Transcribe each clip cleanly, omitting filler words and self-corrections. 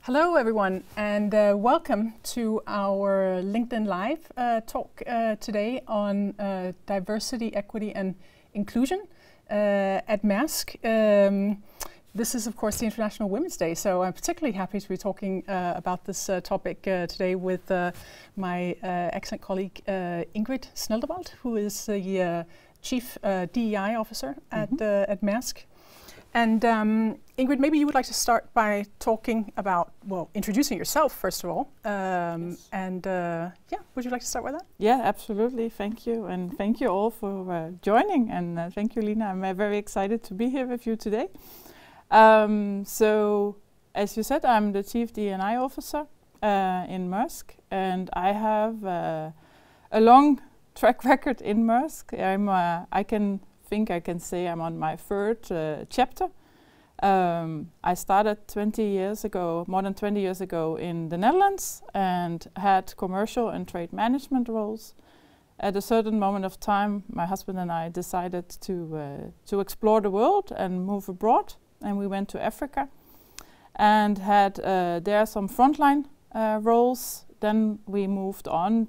Hello everyone, and welcome to our LinkedIn Live talk today on diversity, equity and inclusion at Maersk. This is of course the International Women's Day, so I'm particularly happy to be talking about this topic today with my excellent colleague Ingrid, who is the Chief DEI Officer at Maersk. And Ingrid, maybe you would like to start by talking about, well, introducing yourself first of all. Yes. And yeah, would you like to start with that? Yeah, absolutely. Thank you. And thank you all for joining. And thank you, Lina. I'm very excited to be here with you today. So, as you said, I'm the Chief D&I Officer in Maersk. And I have a long track record in Maersk. I can say I'm on my third chapter. I started more than 20 years ago in the Netherlands and had commercial and trade management roles. At a certain moment of time, my husband and I decided to explore the world and move abroad, and we went to Africa and had there some frontline roles. Then we moved on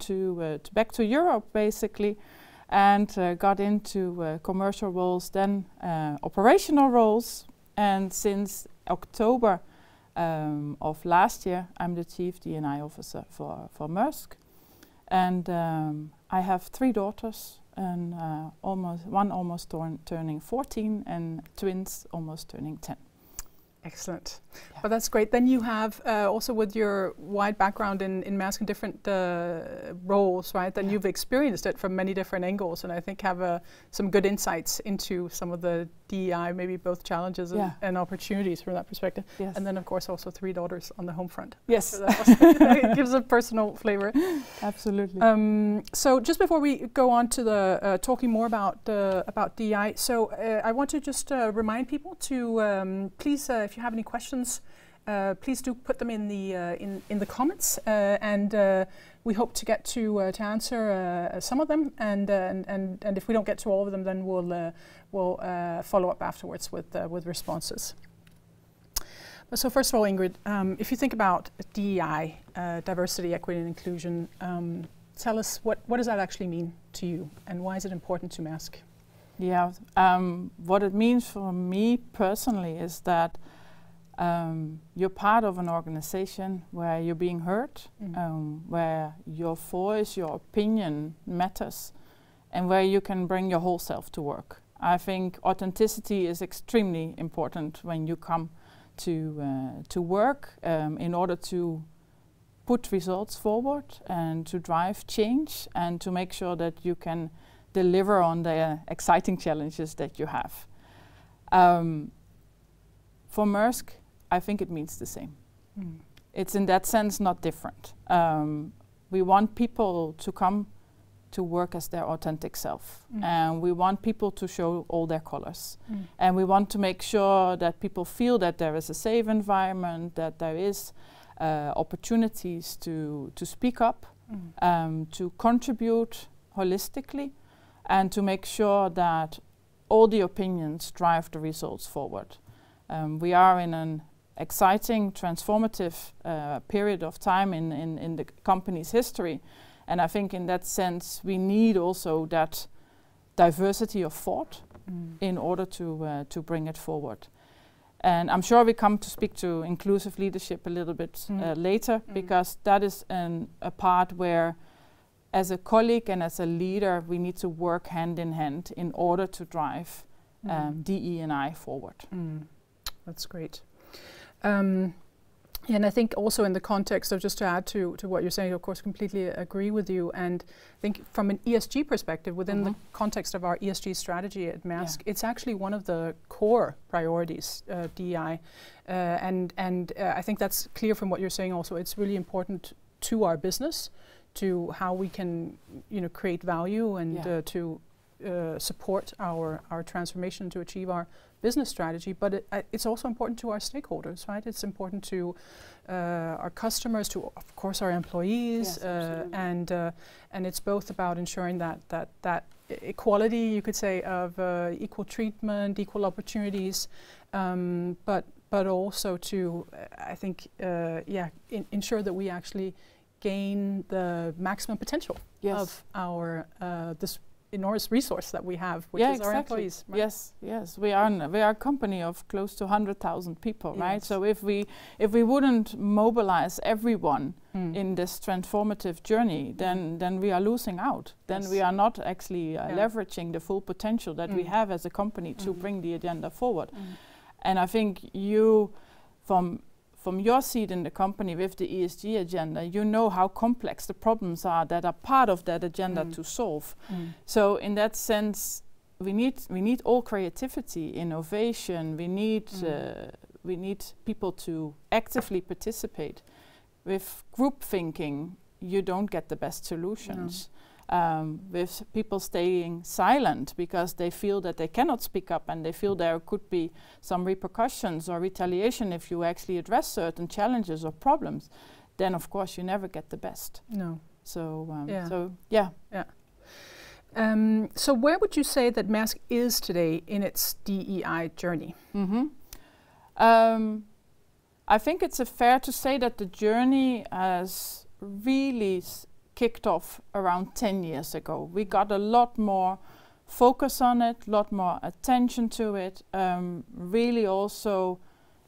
back to Europe basically, and got into commercial roles, then operational roles. And since October of last year, I'm the Chief D&I Officer for Maersk. And I have 3 daughters, and one almost turning 14, and twins almost turning 10. Excellent. Yeah. Well, that's great. Then you have also, with your wide background in Maersk and different roles, right? Then you've experienced it from many different angles, and I think have some good insights into some of the DEI, maybe both challenges and opportunities from that perspective. Yes. And then, of course, also 3 daughters on the home front. Yes. So that gives a personal flavor. Absolutely. So just before we go on to the talking more about DEI, so I want to just remind people to please, if you have any questions, please do put them in the comments, and we hope to get to answer some of them. And if we don't get to all of them, then we'll follow up afterwards with responses. So first of all, Ingrid, if you think about DEI, diversity, equity, and inclusion, tell us what does that actually mean to you, and why is it important to Maersk? Yeah, what it means for me personally is that you're part of an organization where you're being heard, where your voice, your opinion matters, and where you can bring your whole self to work. I think authenticity is extremely important when you come to work in order to put results forward and to drive change and to make sure that you can deliver on the exciting challenges that you have. For Maersk, I think it means the same. It's in that sense not different. We want people to come to work as their authentic self, and we want people to show all their colors, and we want to make sure that people feel that there is a safe environment, that there is opportunities to speak up, to contribute holistically, and to make sure that all the opinions drive the results forward. We are in an exciting, transformative period of time in the company's history. And I think in that sense, we need also that diversity of thought in order to bring it forward. And I'm sure we come to speak to inclusive leadership a little bit later, because that is a part where, as a colleague and as a leader, we need to work hand in hand in order to drive DE&I forward. That's great. And I think also in the context of, just to add to what you're saying, of course, completely agree with you. And I think from an ESG perspective, within the context of our ESG strategy at Maersk, it's actually one of the core priorities, DEI. And I think that's clear from what you're saying also. It's really important to our business, to how we can, create value and to support our transformation to achieve our business strategy, but it's also important to our stakeholders, right? It's important to our customers, to of course our employees, and it's both about ensuring that equality, you could say, of equal treatment, equal opportunities, but also to, I think, ensure that we actually gain the maximum potential of our this enormous resource that we have, which is our employees. Right? Yes. We are a company of close to 100,000 people, right? So if we wouldn't mobilize everyone in this transformative journey, then we are losing out. Then we are not actually leveraging the full potential that we have as a company to bring the agenda forward. And I think you, from your seat in the company with the ESG agenda, you know how complex the problems are that are part of that agenda to solve. So in that sense, we need all creativity, innovation. We need people to actively participate. With group thinking, you don't get the best solutions. With people staying silent because they feel that they cannot speak up and they feel there could be some repercussions or retaliation if you actually address certain challenges or problems, then of course you never get the best. No. So so where would you say that Maersk is today in its DEI journey? I think it's fair to say that the journey has really kicked off around 10 years ago. We got a lot more focus on it, a lot more attention to it, really also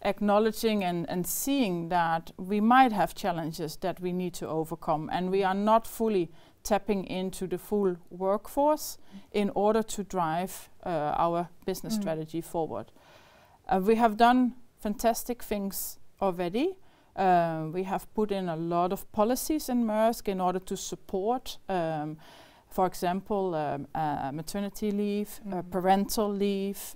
acknowledging and seeing that we might have challenges that we need to overcome, and we are not fully tapping into the full workforce in order to drive our business strategy forward. We have done fantastic things already. We have put in a lot of policies in Maersk in order to support, for example, maternity leave, parental leave,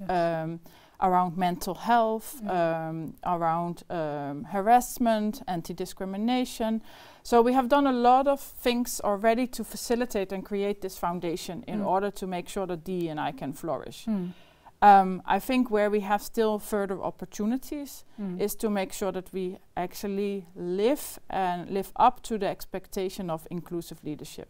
around mental health, around harassment, anti-discrimination. So we have done a lot of things already to facilitate and create this foundation in order to make sure that DE&I can flourish. I think where we have still further opportunities is to make sure that we actually live up to the expectation of inclusive leadership.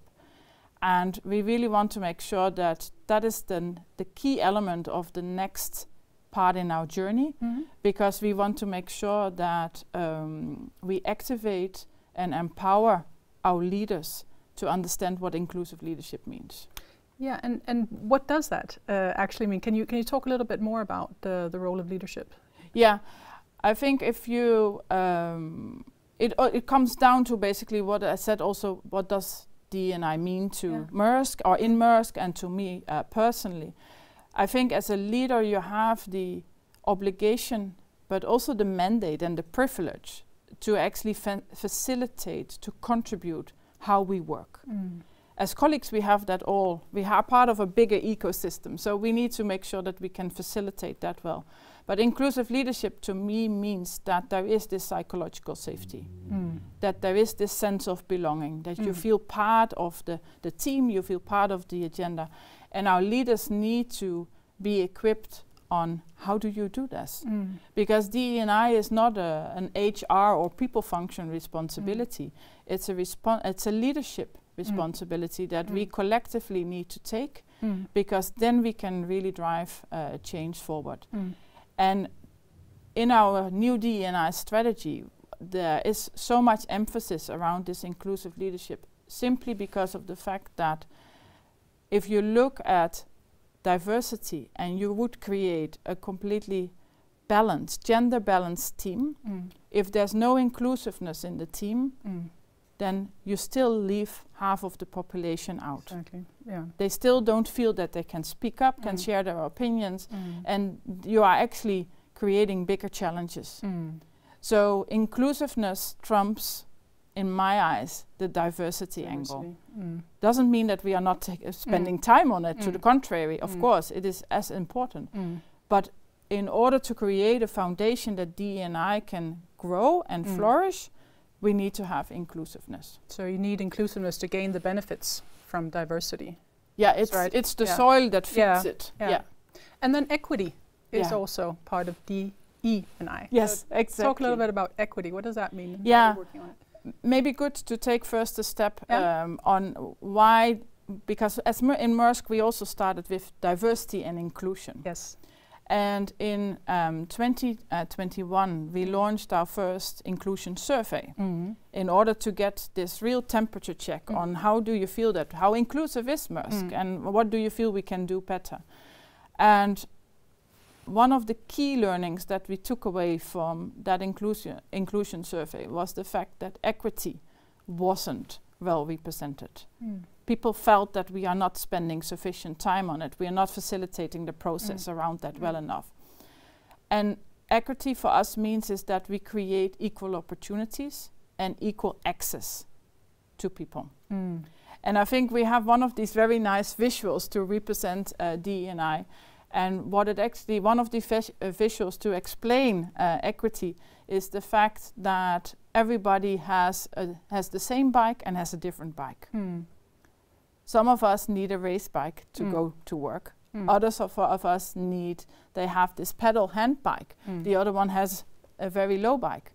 And we really want to make sure that that is the key element of the next part in our journey, because we want to make sure that we activate and empower our leaders to understand what inclusive leadership means. Yeah, and what does that actually mean? Can you talk a little bit more about the role of leadership? Yeah, I think if you it comes down to basically what I said. Also, what does D&I mean to Maersk or in Maersk and to me personally? I think as a leader you have the obligation, but also the mandate and the privilege to actually facilitate, to contribute how we work. As colleagues, we have that all. We are part of a bigger ecosystem, so we need to make sure that we can facilitate that well. But inclusive leadership to me means that there is this psychological safety, that there is this sense of belonging, that you feel part of the team, you feel part of the agenda. And our leaders need to be equipped on how do you do this? Because DE&I is not an HR or people function responsibility. It's a leadership responsibility that we collectively need to take, because then we can really drive change forward. And in our new DE&I strategy, there is so much emphasis around this inclusive leadership, simply because of the fact that if you look at diversity and you would create a completely balanced, gender balanced team, if there's no inclusiveness in the team, then you still leave half of the population out. Exactly. Yeah. They still don't feel that they can speak up, can share their opinions, and you are actually creating bigger challenges. So inclusiveness trumps, in my eyes, the diversity angle. Doesn't mean that we are not spending time on it, to the contrary, of course, it is as important. But in order to create a foundation that D&I can grow and flourish, we need to have inclusiveness. So you need inclusiveness to gain the benefits from diversity. Yeah, it's the soil that feeds it. And then equity is also part of DE&I. Yes, exactly. Talk a little bit about equity. What does that mean? Yeah, working on it? Maybe good to take first a step on why because in Maersk we also started with diversity and inclusion. Yes. And in 2021 we launched our first inclusion survey in order to get this real temperature check on how do you feel that, how inclusive is Maersk and what do you feel we can do better. And one of the key learnings that we took away from that inclusion survey was the fact that equity wasn't well represented. People felt that we are not spending sufficient time on it. We are not facilitating the process around that well enough. And equity for us means is that we create equal opportunities and equal access to people. And I think we have one of these very nice visuals to represent DE&I. And what it actually, one of the visuals to explain equity is the fact that everybody has the same bike and has a different bike. Some of us need a race bike to go to work. Others of us they have this pedal hand bike. The other one has a very low bike.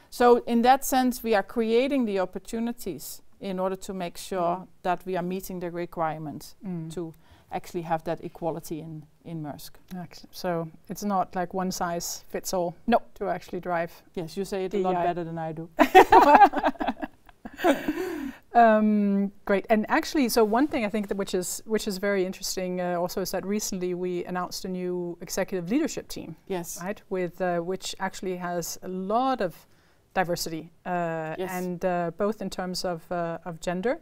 So in that sense, we are creating the opportunities in order to make sure that we are meeting the requirements to actually have that equality in Maersk. So it's not like one size fits all. No. To actually drive. Yes, you say it a lot better than I do. Great. And actually, so one thing I think that which is very interesting also is that recently we announced a new executive leadership team. Yes. Right. With which actually has a lot of diversity and both in terms of gender.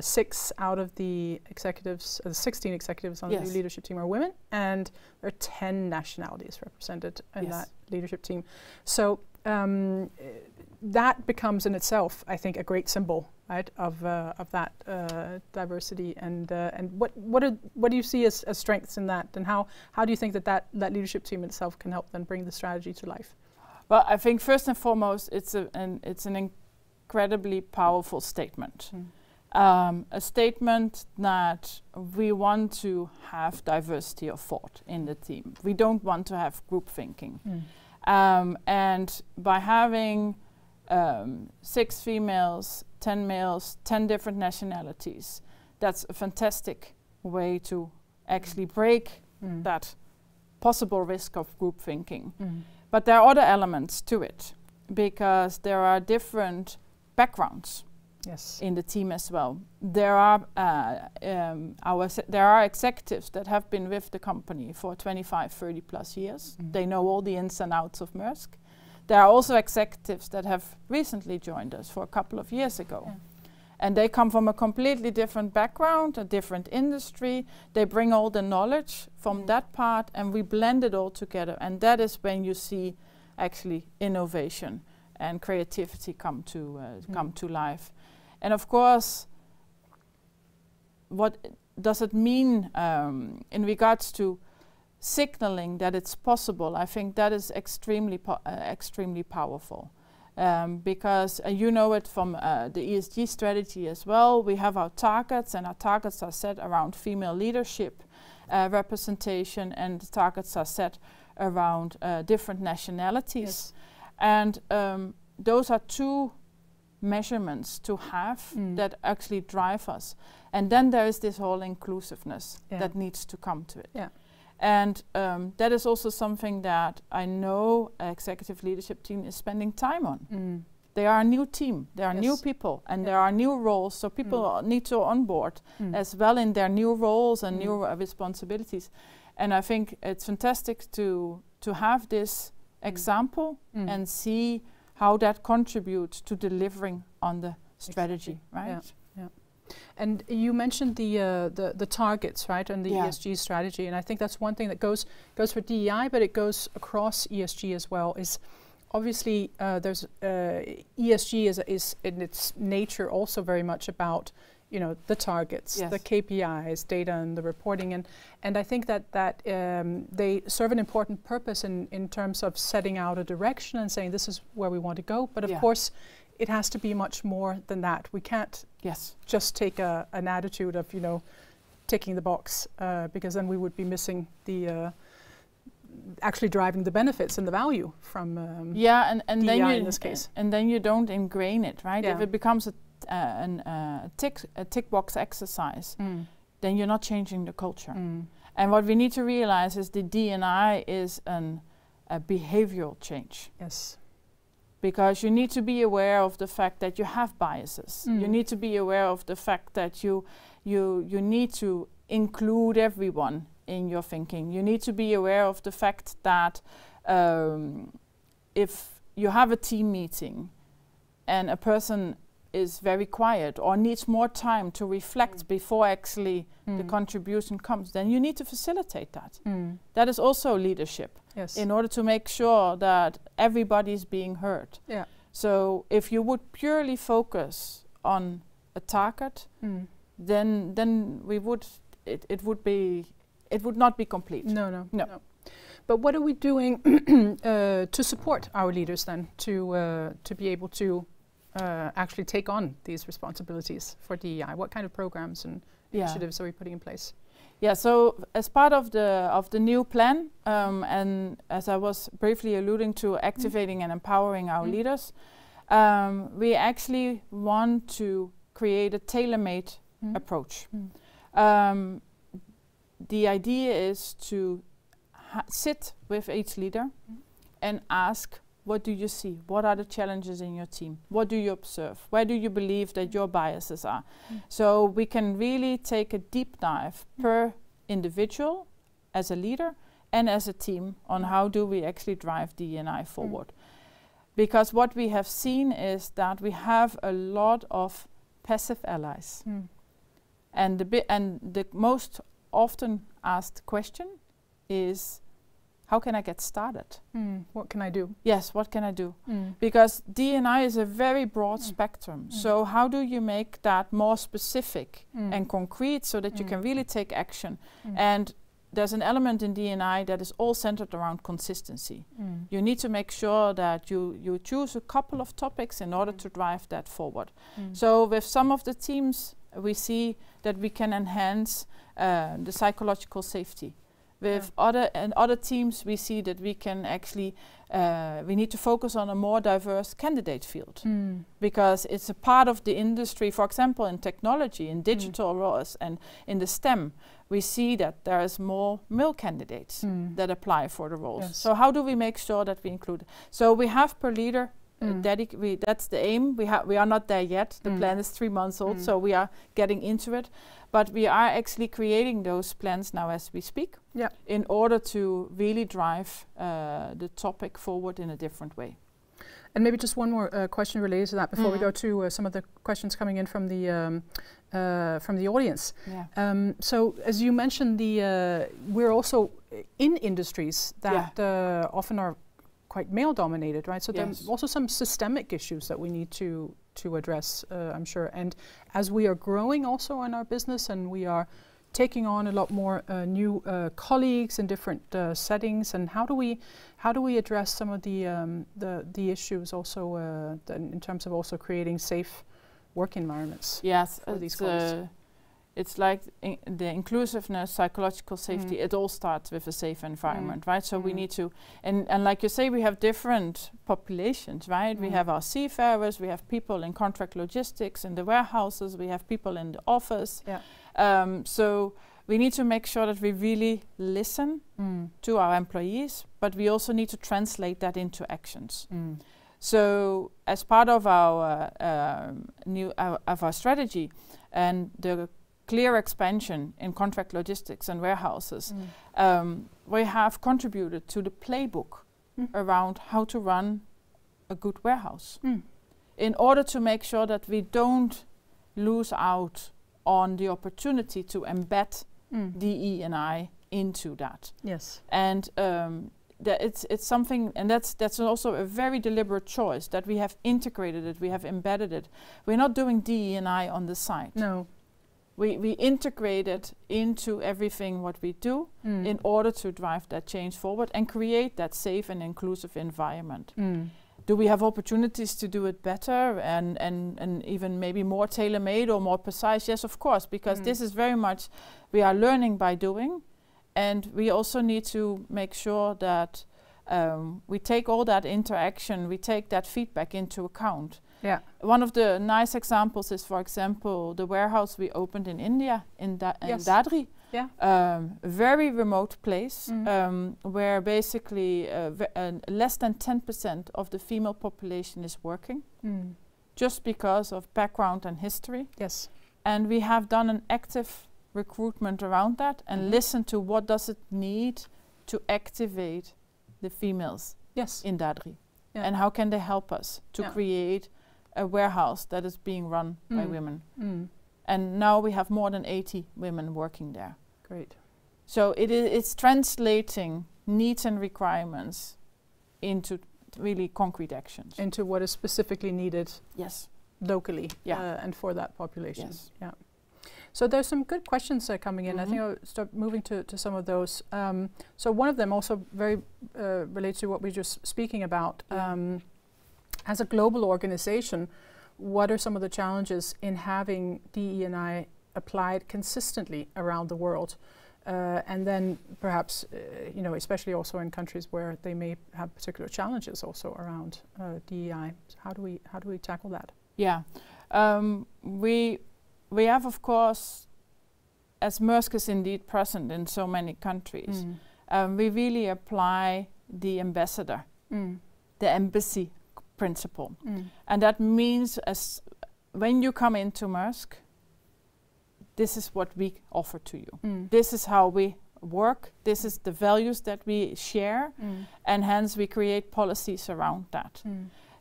6 out of the executives, 16 executives on the new leadership team are women, and there are 10 nationalities represented in that leadership team. So that becomes in itself, I think, a great symbol, right, of that diversity. And what do you see as strengths in that, and how do you think that leadership team itself can help then bring the strategy to life? Well, I think first and foremost, it's an incredibly powerful statement. A statement that we want to have diversity of thought in the team. We don't want to have group thinking. And by having 6 females, 10 males, 10 different nationalities, that's a fantastic way to actually break that possible risk of group thinking. But there are other elements to it, because there are different backgrounds in the team as well. There are executives that have been with the company for 25, 30 plus years. They know all the ins and outs of Maersk. There are also executives that have recently joined us for a couple of years ago. And they come from a completely different background, a different industry. They bring all the knowledge from that part, and we blend it all together. And that is when you see actually innovation and creativity come to life. And of course, what does it mean in regards to signaling that it's possible? I think that is extremely powerful. Because you know it from the ESG strategy as well. We have our targets, and our targets are set around female leadership representation, and the targets are set around different nationalities. And those are 2 measurements to have that actually drive us. And then there is this whole inclusiveness that needs to come to it. And that is also something that I know executive leadership team is spending time on. They are a new team, there are new people, and there are new roles, so people need to onboard as well in their new roles and new responsibilities. And I think it's fantastic to have this example and see how that contributes to delivering on the strategy, right? And you mentioned the targets, right, and the ESG strategy, and I think that's one thing that goes for DEI, but it goes across ESG as well. Is obviously there's ESG is in its nature also very much about the targets, the KPIs, data, and the reporting, and I think that they serve an important purpose in terms of setting out a direction and saying this is where we want to go. But of course, it has to be much more than that. We can't just take an attitude of ticking the box, because then we would be missing the actually driving the benefits and the value from and DEI then in this case. And then you don't ingrain it, right? If it becomes a tick box exercise, then you're not changing the culture. And what we need to realize is the D&I is a behavioral change. Yes. Because you need to be aware of the fact that you have biases. You need to be aware of the fact that you need to include everyone in your thinking. You need to be aware of the fact that if you have a team meeting and a person is very quiet or needs more time to reflect before actually the contribution comes, then you need to facilitate that. That is also leadership, yes, in order to make sure that everybody is being heard. Yeah. So if you would purely focus on a target, then we would it would not be complete. No. But what are we doing to support our leaders then to be able to actually take on these responsibilities for DEI? What kind of programs and initiatives are we putting in place? Yeah, so as part of the new plan, and as I was briefly alluding to, activating and empowering our leaders, we actually want to create a tailor-made approach. The idea is to sit with each leader and ask, what do you see? What are the challenges in your team? What do you observe? Where do you believe that your biases are? So we can really take a deep dive per individual as a leader and as a team on how do we actually drive D&I forward. Because what we have seen is that we have a lot of passive allies. And the most often asked question is, how can I get started? What can I do? Yes, what can I do? Because D&I is a very broad spectrum. So how do you make that more specific and concrete so that you can really take action? And there's an element in D&I that is all centered around consistency. You need to make sure that you choose a couple of topics in order to drive that forward. So with some of the teams, we see that we can enhance the psychological safety. With other teams, we see that we can actually, we need to focus on a more diverse candidate field, because it's a part of the industry. For example, in technology, in digital roles, and in the STEM, we see that there is more male candidates that apply for the roles. Yes. So how do we make sure that we include? So we have per leader. That's the aim. We are not there yet. The plan is 3 months old, so we are getting into it. But we are actually creating those plans now as we speak, in order to really drive the topic forward in a different way. And maybe just one more question related to that before we go to some of the questions coming in from the audience. Yeah. So as you mentioned, we're also in industries that often are quite male-dominated, right? So there's also some systemic issues that we need to address, I'm sure. And as we are growing also in our business, and we are taking on a lot more new colleagues in different settings, and how do we address some of the issues also in terms of also creating safe work environments? Yes, for these colleagues? It's like the inclusiveness, psychological safety, it all starts with a safe environment, right? So we need to, and like you say, we have different populations, right? We have our seafarers, we have people in contract logistics, in the warehouses, we have people in the office. So we need to make sure that we really listen to our employees, but we also need to translate that into actions. So as part of our of our strategy and the clear expansion in contract logistics and warehouses, we have contributed to the playbook around how to run a good warehouse in order to make sure that we don't lose out on the opportunity to embed DE&I into that. Yes. And it's something, and that's also a very deliberate choice, that we have integrated it, we have embedded it. We're not doing DE&I on the side. No. We integrate it into everything what we do in order to drive that change forward and create that safe and inclusive environment. Do we have opportunities to do it better and even maybe more tailor-made or more precise? Yes, of course, because this is very much, we are learning by doing, and we also need to make sure that we take all that interaction, we take that feedback into account, Yeah. One of the nice examples is, for example, the warehouse we opened in India, in Dadri. Yeah. Very remote place where basically less than 10% of the female population is working, just because of background and history. Yes. And we have done an active recruitment around that and listened to what does it need to activate the females in Dadri. Yeah. And how can they help us to create a warehouse that is being run by women. And now we have more than 80 women working there. Great. So it's translating needs and requirements into really concrete actions. Into what is specifically needed locally and for that population. Yes. Yeah. So there's some good questions coming in. I think I'll start moving to some of those. So one of them also very relates to what we were just speaking about. As a global organization, what are some of the challenges in having DE&I applied consistently around the world? And then perhaps, especially also in countries where they may have particular challenges also around DEI. So how do we tackle that? Yeah, we have, of course, as Maersk is indeed present in so many countries, we really apply the ambassador, the embassy principle. And that means when you come into Maersk, this is what we offer to you. This is how we work. This is the values that we share. And hence we create policies around that.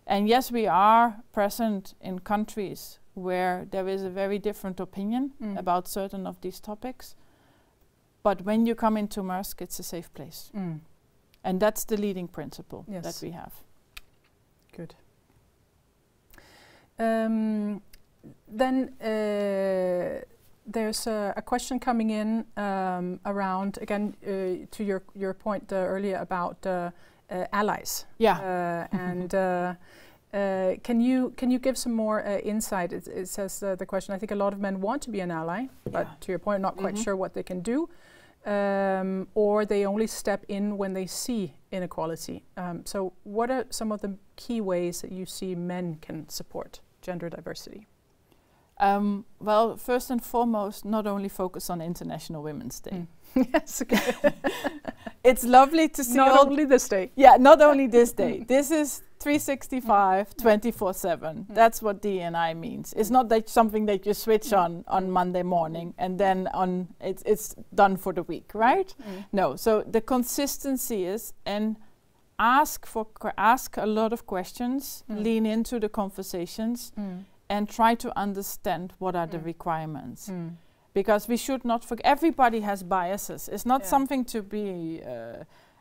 And yes, we are present in countries where there is a very different opinion about certain of these topics. But when you come into Maersk, it's a safe place. And that's the leading principle that we have. Good. Then there's a question coming in around, again, to your point earlier about allies. Yeah. Can you give some more insight? It says the question, I think a lot of men want to be an ally, but to your point, not quite sure what they can do. Or they only step in when they see inequality. So what are some of the key ways that you see men can support gender diversity? Well, first and foremost, not only focus on International Women's Day. Yes, okay. It's lovely to see not only this day. Yeah, not only this day. This is 365, 24/7. That's what D&I means. It's not that something that you switch on Monday morning and then it's done for the week, right? No. So the consistency is, and ask a lot of questions, lean into the conversations, and try to understand what are the requirements. Because we should not forget, everybody has biases. It's not something to be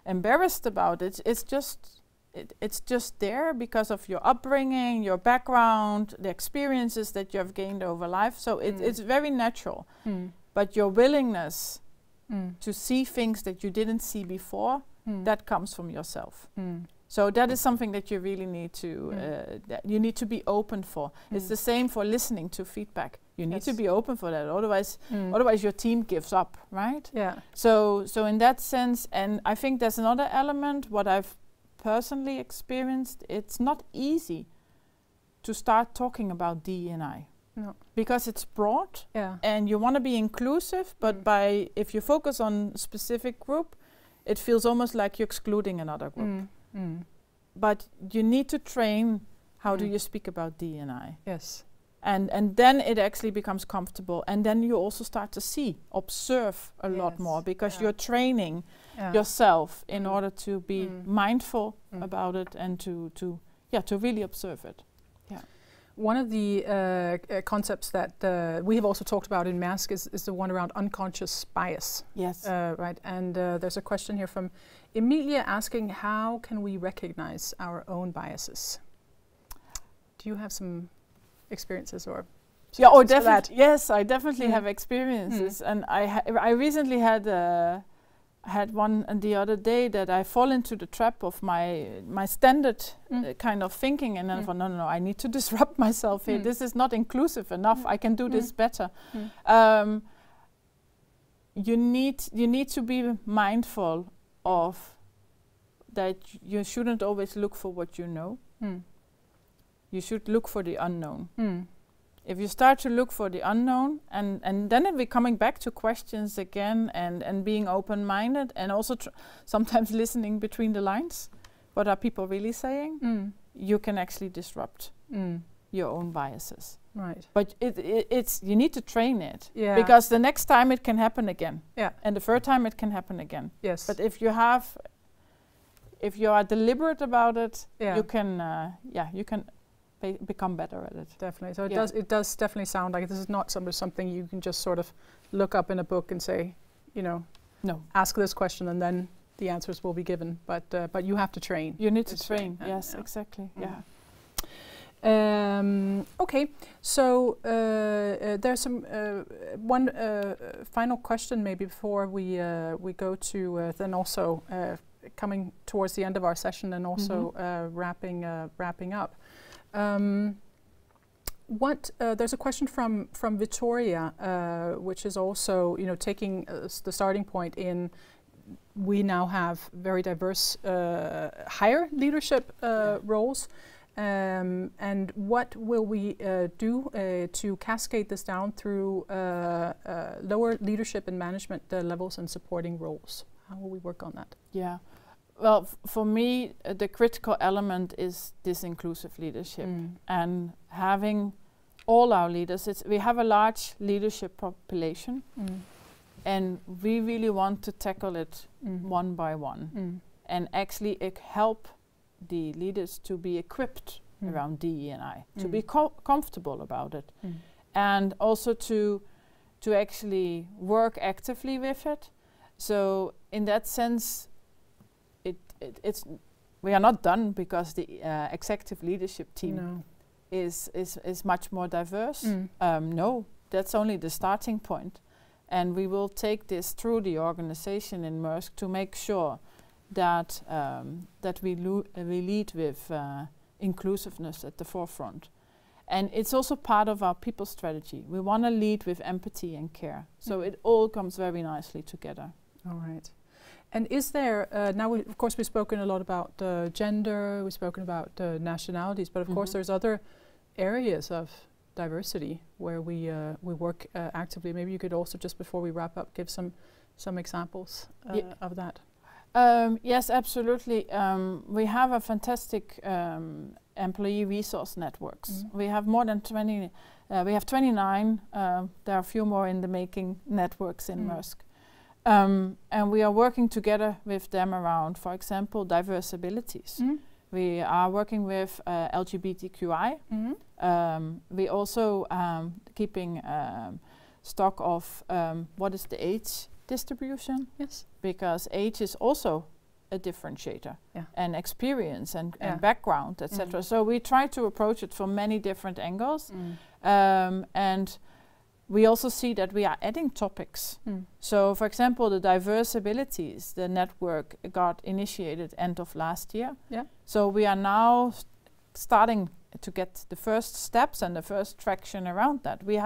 embarrassed about. It's just there because of your upbringing, your background, the experiences that you have gained over life. So it's very natural. But your willingness to see things that you didn't see before, that comes from yourself. So that is something that you really need to be open for. It's the same for listening to feedback. You need to be open for that. Otherwise your team gives up, right? Yeah. So in that sense, and I think there's another element, what I've personally experienced, it's not easy to start talking about D&I. No. Because it's broad and you want to be inclusive, but if you focus on a specific group, it feels almost like you're excluding another group. But you need to train how do you speak about D&I. Yes. And then it actually becomes comfortable. And then you also start to observe a lot more, because you're training yourself in order to be mindful about it and to really observe it. Yeah. One of the concepts that we have also talked about in Maersk is the one around unconscious bias. Yes. Right. And there's a question here from Emilia asking, how can we recognize our own biases? Do you have some experiences or definitely? Yes, I definitely have experiences, and I recently had one the other day that I fall into the trap of my standard kind of thinking, and then I thought, no, I need to disrupt myself here. This is not inclusive enough. I can do this better. You need to be mindful of that. You shouldn't always look for what you know. you should look for the unknown. If you start to look for the unknown, and then it be coming back to questions again, and being open-minded, and also sometimes listening between the lines, what are people really saying? You can actually disrupt your own biases. Right. But it's you need to train it, Yeah. because the next time it can happen again. Yeah. And the third time it can happen again. Yes. But if you are deliberate about it, Yeah. you can become better at it. Definitely. So Yeah. it does definitely sound like this is not something you can just sort of look up in a book and say, No. ask this question and then the answers will be given. But you have to train. You need to train. Yeah, Yes, yeah. exactly. Yeah. Okay, so there's some one final question maybe before we go to then also coming towards the end of our session and also wrapping up. There's a question from Victoria, which is also taking the starting point in. We now have very diverse higher leadership roles. And what will we do to cascade this down through lower leadership and management levels and supporting roles? How will we work on that? Yeah. Well, for me, the critical element is this inclusive leadership and having all our leaders. We have a large leadership population, and we really want to tackle it one by one and actually help the leaders to be equipped around DE&I, to be comfortable about it, and also to actually work actively with it. So in that sense, it's we are not done because the executive leadership team is much more diverse. No, that's only the starting point, and we will take this through the organization in Maersk to make sure that we lead with inclusiveness at the forefront. And it's also part of our people strategy. We want to lead with empathy and care. So it all comes very nicely together. All right. And is there, now of course we've spoken a lot about gender, we've spoken about nationalities, but of course there's other areas of diversity where we work actively. Maybe you could also, just before we wrap up, give some examples of that. Yes, absolutely. We have a fantastic employee resource networks. We have more than 20, we have 29, there are a few more in the making networks in Maersk. And we are working together with them around, for example, diverse abilities. We are working with LGBTQI. We also keeping stock of what is the age distribution. Yes. Because age is also a differentiator, and experience and background, etc. So we try to approach it from many different angles, and we also see that we are adding topics. So, for example, the diverse abilities, the network got initiated end of last year. So we are now starting to get the first steps and the first traction around that. We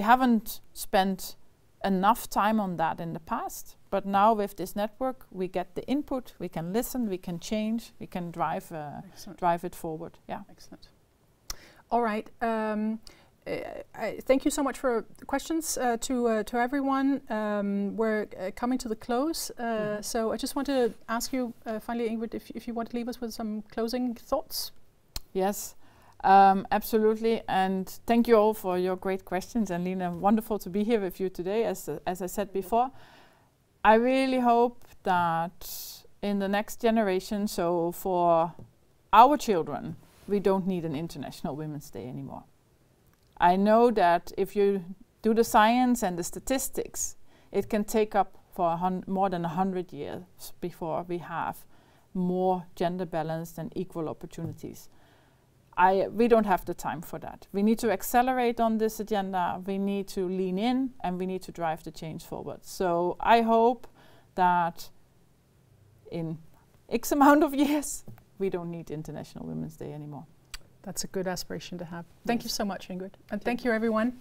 haven't spent enough time on that in the past, but now with this network we get the input, we can listen, we can change, we can drive it forward. Yeah. Excellent. All right. Thank you so much for the questions to everyone. We're coming to the close, so I just want to ask you finally, Ingrid, if you want to leave us with some closing thoughts. Yes. Absolutely, and thank you all for your great questions. And Lena, wonderful to be here with you today. As I said before, I really hope that in the next generation, so for our children, we don't need an International Women's Day anymore. I know that if you do the science and the statistics, it can take up for more than 100 years before we have more gender balanced and equal opportunities. We don't have the time for that. We need to accelerate on this agenda. We need to lean in and we need to drive the change forward. So I hope that in X amount of years, we don't need International Women's Day anymore. That's a good aspiration to have. Thank you so much, Ingrid. And thank you, everyone.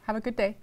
Have a good day.